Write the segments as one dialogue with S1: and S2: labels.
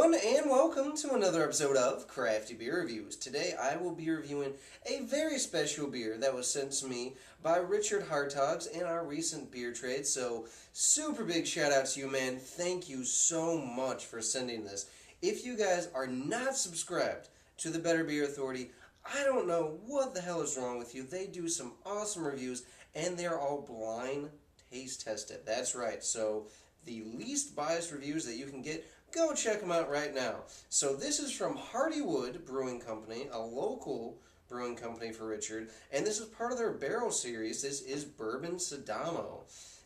S1: everyone, and welcome to another episode of Crafty Beer Reviews. Today I will be reviewing a very special beer that was sent to me by Richard Hartogs in our recent beer trade. So, super big shout out to you, man. Thank you so much for sending this. If you guys are not subscribed to the Better Beer Authority, I don't know what the hell is wrong with you. They do some awesome reviews, and they're all blind taste tested. That's right. So, the least biased reviews that you can get, go check them out right now. So this is from Hardywood Brewing Company, a local brewing company for Richard, and this is part of their barrel series. This is Bourbon Sidamo.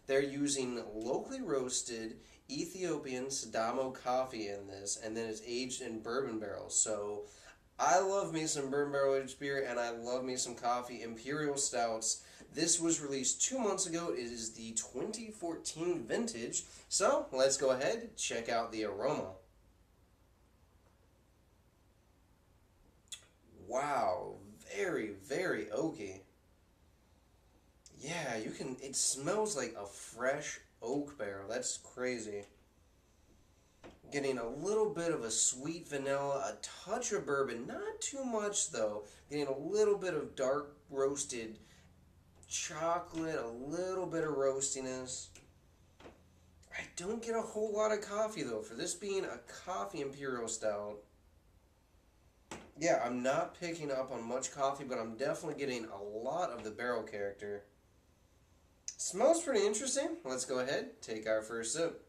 S1: They're using locally roasted Ethiopian Sidamo coffee in this, and then it's aged in bourbon barrels. So I love me some bourbon barrel aged beer, and I love me some coffee. Imperial Stouts. This was released 2 months ago. It is the 2014 vintage. So let's go ahead, check out the aroma. Wow, very, very oaky. Yeah, it smells like a fresh oak barrel. That's crazy. Getting a little bit of a sweet vanilla, a touch of bourbon, not too much though. Getting a little bit of dark roasted chocolate, a little bit of roastiness. I don't get a whole lot of coffee though, for this being a coffee Imperial Stout. Yeah, I'm not picking up on much coffee, but I'm definitely getting a lot of the barrel character. Smells pretty interesting. Let's go ahead, take our first sip.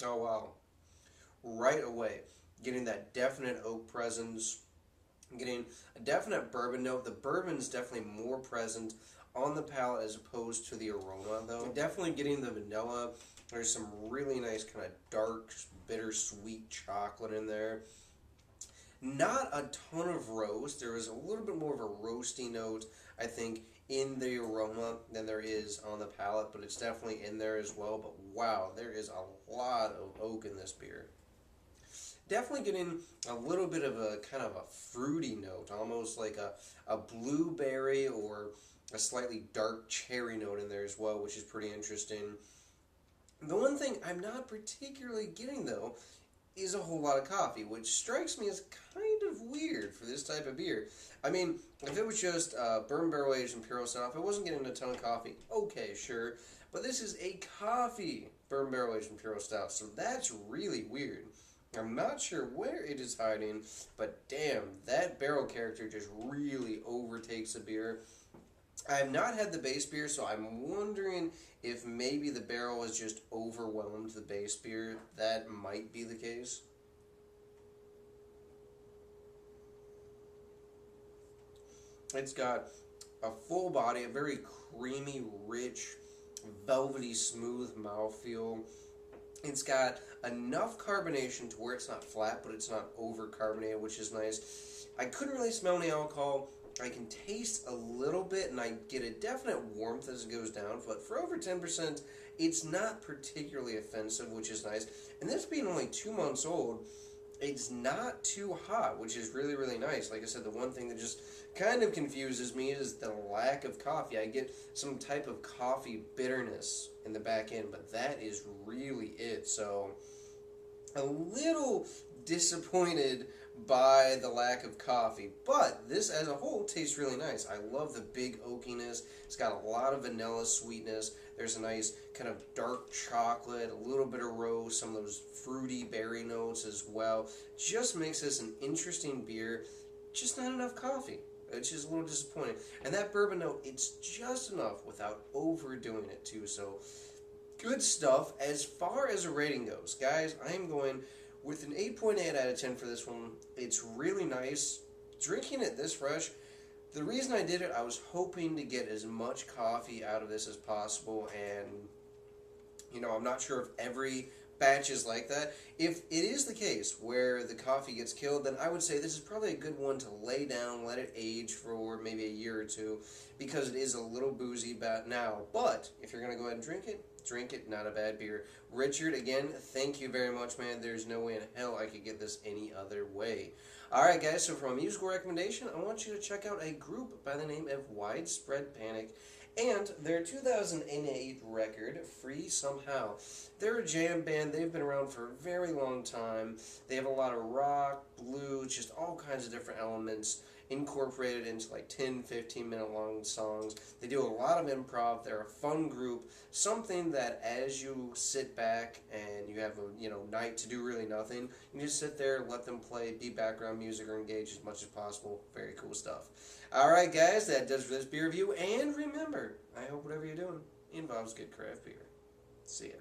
S1: Oh wow. Right away, getting that definite oak presence, getting a definite bourbon note. The bourbon's definitely more present on the palate as opposed to the aroma, though. Definitely getting the vanilla. There's some really nice kind of dark, bittersweet chocolate in there. Not a ton of roast. There is a little bit more of a roasty note, I think, in the aroma than there is on the palate, but it's definitely in there as well. But wow, there is a lot of oak in this beer. Definitely getting a little bit of a kind of a fruity note, almost like a blueberry or a slightly dark cherry note in there as well, which is pretty interesting. The one thing I'm not particularly getting, though, is a whole lot of coffee, which strikes me as kind of weird for this type of beer. I mean, if it was just bourbon barrel aged Imperial Stout, if I wasn't getting a ton of coffee, okay, sure. But this is a coffee bourbon barrel aged Imperial Stout, so that's really weird. I'm not sure where it is hiding, but damn, that barrel character just really overtakes the beer. I have not had the base beer, so I'm wondering if maybe the barrel has just overwhelmed the base beer. That might be the case. It's got a full body, a very creamy, rich, velvety, smooth mouthfeel. It's got enough carbonation to where it's not flat, but it's not over carbonated, which is nice. I couldn't really smell any alcohol. I can taste a little bit, and I get a definite warmth as it goes down, but for over 10%, it's not particularly offensive, which is nice. And this being only 2 months old, it's not too hot, which is really, really nice. Like I said, the one thing that just kind of confuses me is the lack of coffee. I get some type of coffee bitterness in the back end, but that is really it. So, a little disappointed by the lack of coffee, but this as a whole tastes really nice. I love the big oakiness. It's got a lot of vanilla sweetness. There's a nice kind of dark chocolate, a little bit of roast, some of those fruity berry notes as well. Just makes this an interesting beer, just not enough coffee, which is a little disappointing. And that bourbon note, it's just enough without overdoing it too. So good stuff. As far as a rating goes, guys, I am going with an 8.8 out of 10 for this one. It's really nice. Drinking it this fresh, the reason I did it, I was hoping to get as much coffee out of this as possible, and, you know, I'm not sure if every batches like that. If it is the case where the coffee gets killed, then I would say this is probably a good one to lay down, let it age for maybe a year or two, because it is a little boozy now. But if you're going to go ahead and drink it, not a bad beer. Richard, again, thank you very much, man. There's no way in hell I could get this any other way. Alright, guys, so from a musical recommendation, I want you to check out a group by the name of Widespread Panic and their 2008 record, Free Somehow. They're a jam band. They've been around for a very long time. They have a lot of rock, blues, just all kinds of different elements incorporated into like 10, 15-minute long songs. They do a lot of improv. They're a fun group. Something that as you sit back and you have a night to do really nothing, you just sit there, let them play, be background music or engage as much as possible. Very cool stuff. Alright guys, that does for this beer review. And remember, I hope whatever you're doing involves good craft beer. See ya.